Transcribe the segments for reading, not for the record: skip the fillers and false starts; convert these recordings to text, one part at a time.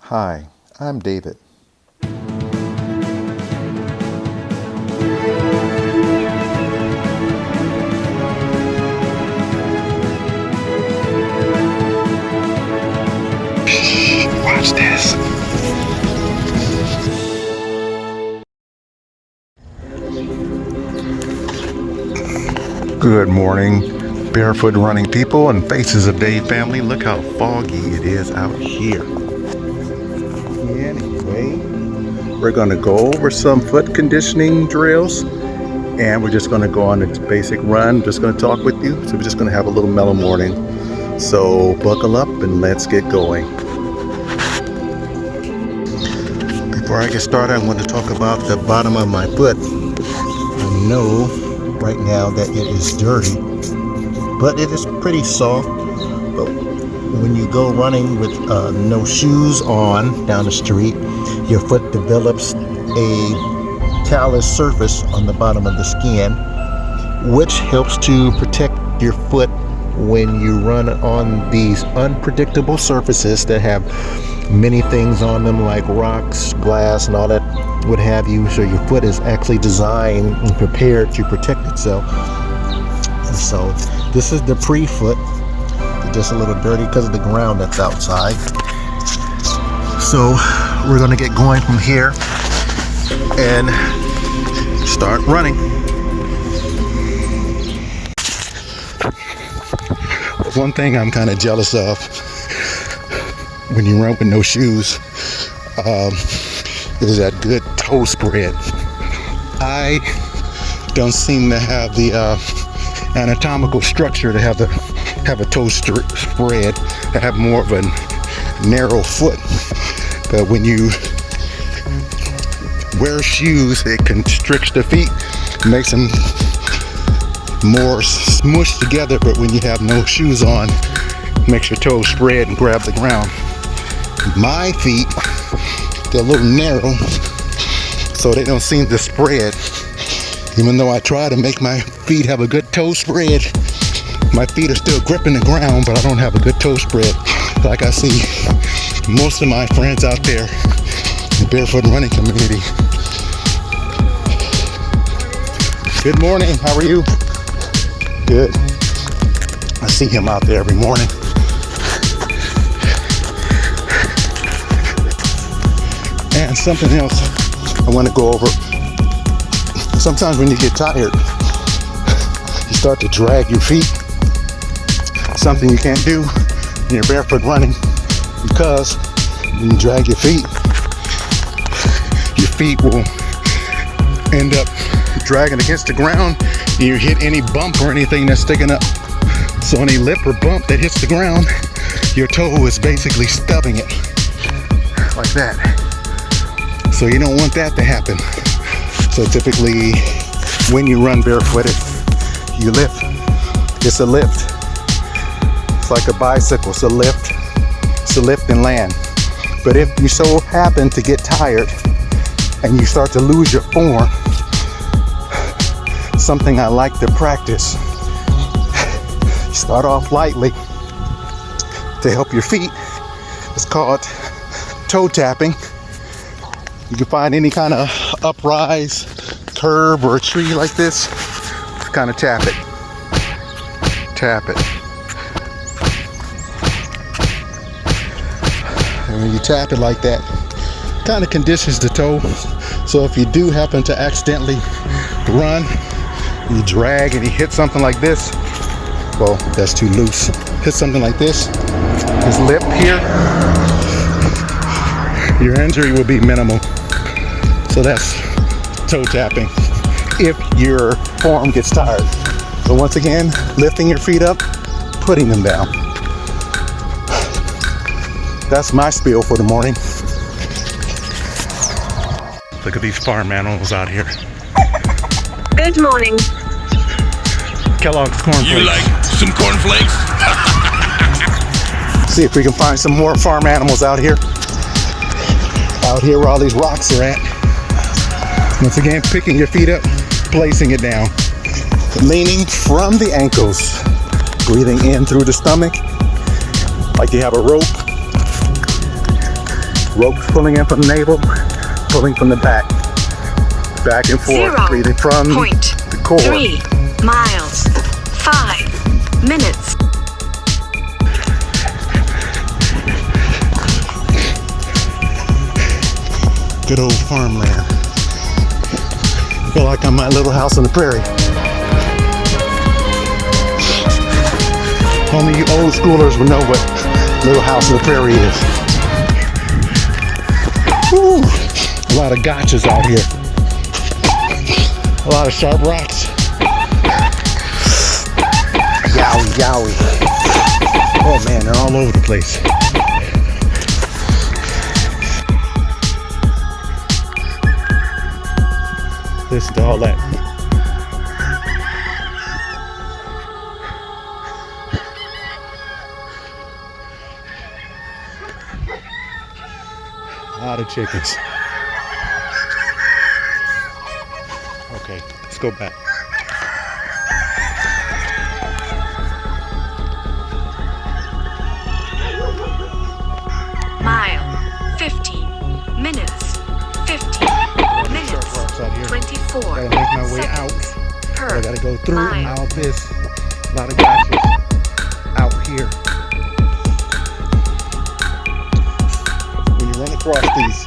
Hi, I'm David. Watch this. Good morning, barefoot running people and Faces of Dave family. Look how foggy it is out here. Anyway, we're going to go over some foot conditioning drills and we're just going to go on a basic run. Just going to talk with you. So we're just going to have a little mellow morning. So buckle up and let's get going. Before I get started, I want to talk about the bottom of my foot. I know right now that it is dirty, but it is pretty soft. But when you go running with no shoes on down the street, your foot develops a callous surface on the bottom of the skin, which helps to protect your foot when you run on these unpredictable surfaces that have many things on them like rocks, glass, and all that would have you. So your foot is actually designed and prepared to protect itself. And so this is the pre-foot. It's just a little dirty because of the ground that's outside. So we're going to get going from here and start running. One thing I'm kind of jealous of when you run with no shoes is that good toe spread. I don't seem to have the anatomical structure to have a toe spread. I have more of a narrow foot. But when you wear shoes, it constricts the feet, makes them more smushed together. But when you have no shoes on, it makes your toes spread and grab the ground. My feet, they're a little narrow, so they don't seem to spread. Even though I try to make my feet have a good toe spread, my feet are still gripping the ground, but I don't have a good toe spread. Like I see most of my friends out there in the barefoot running community. Good morning, how are you? Good. I see him out there every morning. And something else I want to go over. Sometimes when you get tired, you start to drag your feet. Something you can't do when you're barefoot running, because when you drag your feet will end up dragging against the ground and you hit any bump or anything that's sticking up. So any lip or bump that hits the ground, your toe is basically stubbing it like that. So you don't want that to happen. So typically when you run barefooted, you lift. It's a lift. It's like a bicycle. It's a lift. It's a lift and land. But if you so happen to get tired and you start to lose your form, something I like to practice, start off lightly to help your feet. It's called toe tapping. You can find any kind of uprise, curb, or a tree like this. Just kind of tap it. Tap it. And when you tap it like that, it kind of conditions the toe. So if you do happen to accidentally run, you drag and you hit something like this, well, that's too loose. Hit something like this lip here, your injury will be minimal. So that's toe tapping if your form gets tired. So once again, lifting your feet up, putting them down. That's my spiel for the morning. Look at these farm animals out here. Good morning. Kellogg's cornflakes. You like some cornflakes? See if we can find some more farm animals out here. Out here where all these rocks are at. Once again, picking your feet up, placing it down. Leaning from the ankles. Breathing in through the stomach, like you have a rope. Ropes pulling in from the navel, pulling from the back. Back and forth, breathing from the core. 3 miles. 5 minutes. Good old farmland. I feel like I'm at Little House on the Prairie. Only you old schoolers would know what Little House on the Prairie is. Woo! A lot of gotchas out here. A lot of sharp rocks. Yowie, yowie. Oh man, they're all over the place. Listen to all that. A lot of chickens. Okay, let's go back. Mile. 15 minutes. 15 minutes. Out here. 24 Gotta make my way out. per I gotta go through mile. all this. A lot of gotchas out here. When you run across these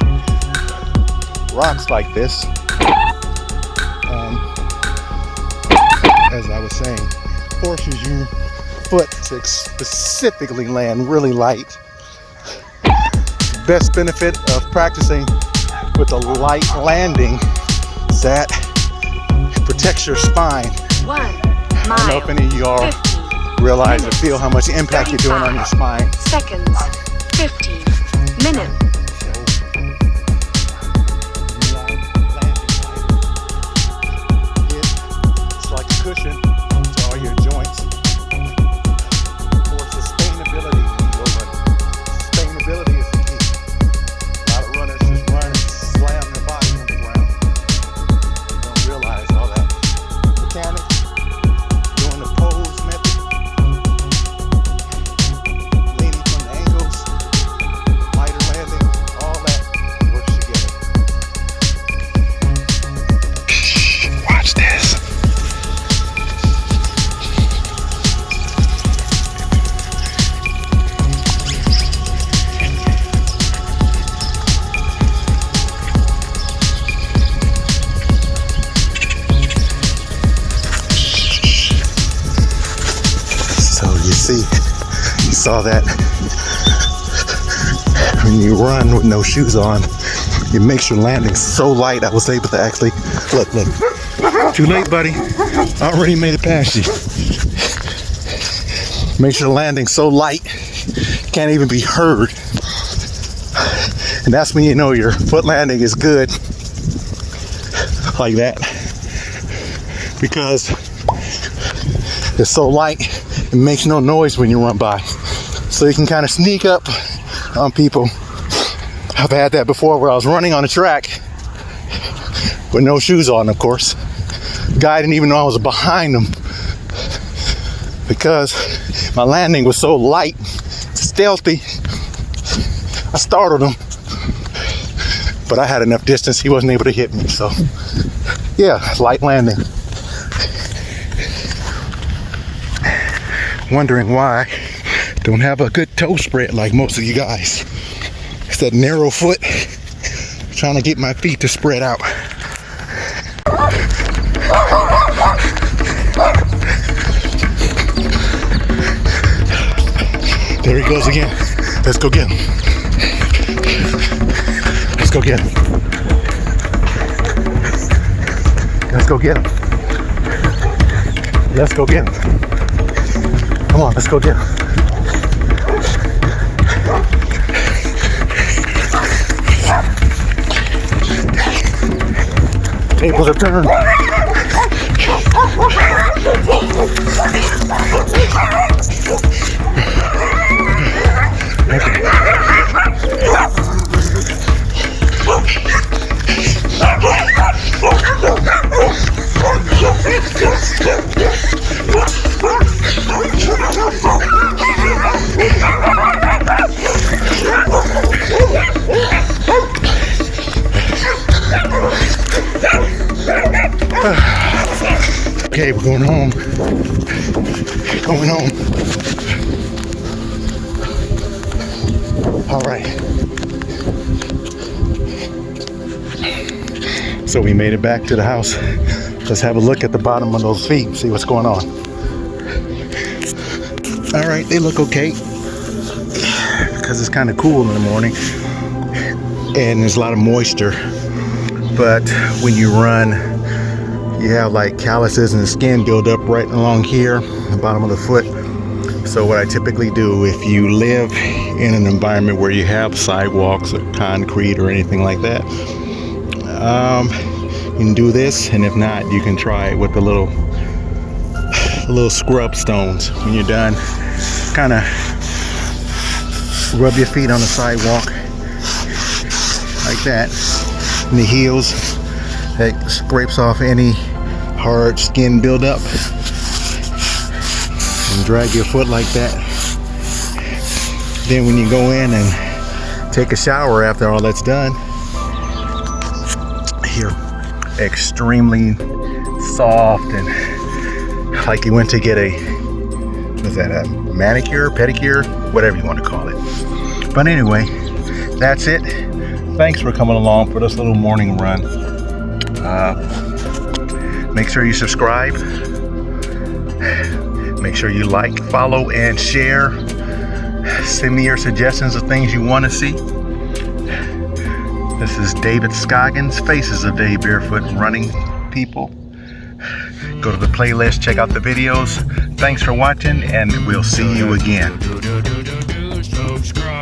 rocks like this, as I was saying, forces your foot to specifically land really light. Best benefit of practicing with a light landing is that it protects your spine. 1 mile. I don't know if any of you all 15 realize or minutes, feel how much impact you're doing on your spine. seconds. 15 minutes. It's like a cushion to all your joints for sustainability when you go running. Sustainability is the key. A lot of runners just run and slam their body on the ground. They don't realize all that. Mechanics, doing the pose method, leaning from the ankles, lighter landing, all that works together. Watch this. So you saw that when you run with no shoes on, it makes your landing so light. I was able to actually, look, too late, buddy. I already made it past you. Makes your landing so light, can't even be heard. And that's when you know your foot landing is good, like that, because it's so light, it makes no noise when you run by. So you can kind of sneak up on people. I've had that before where I was running on a track with no shoes on, of course. The guy didn't even know I was behind him because my landing was so light, stealthy. I startled him, but I had enough distance, he wasn't able to hit me. So yeah, light landing. Wondering why I don't have a good toe spread like most of you guys. It's that narrow foot, trying to get my feet to spread out. There he goes again. Let's go get him. Let's go get him. Let's go get him. Let's go get him. Come on, let's go get him. Tables have turned. Okay. Okay, we're going home. Going home. All right. So we made it back to the house. Let's have a look at the bottom of those feet, see what's going on. All right, they look okay because it's kind of cool in the morning and there's a lot of moisture. But when you run, you have like calluses and skin build up right along here, the bottom of the foot. So what I typically do, if you live in an environment where you have sidewalks or concrete or anything like that, you can do this, and if not, you can try it with the little scrub stones. When you're done, kind of rub your feet on the sidewalk like that, in the heels. That scrapes off any hard skin buildup, and drag your foot like that. Then when you go in and take a shower after all that's done, you're extremely soft and like you went to get a manicure, pedicure, whatever you want to call it. But anyway, that's it. Thanks for coming along for this little morning run. Make sure you subscribe. Make sure you like, follow, and share. Send me your suggestions of things you want to see. This is David Scoggins, Faces of Dave Barefoot Running People. Go to the playlist, check out the videos. Thanks for watching, and we'll see you again. Subscribe.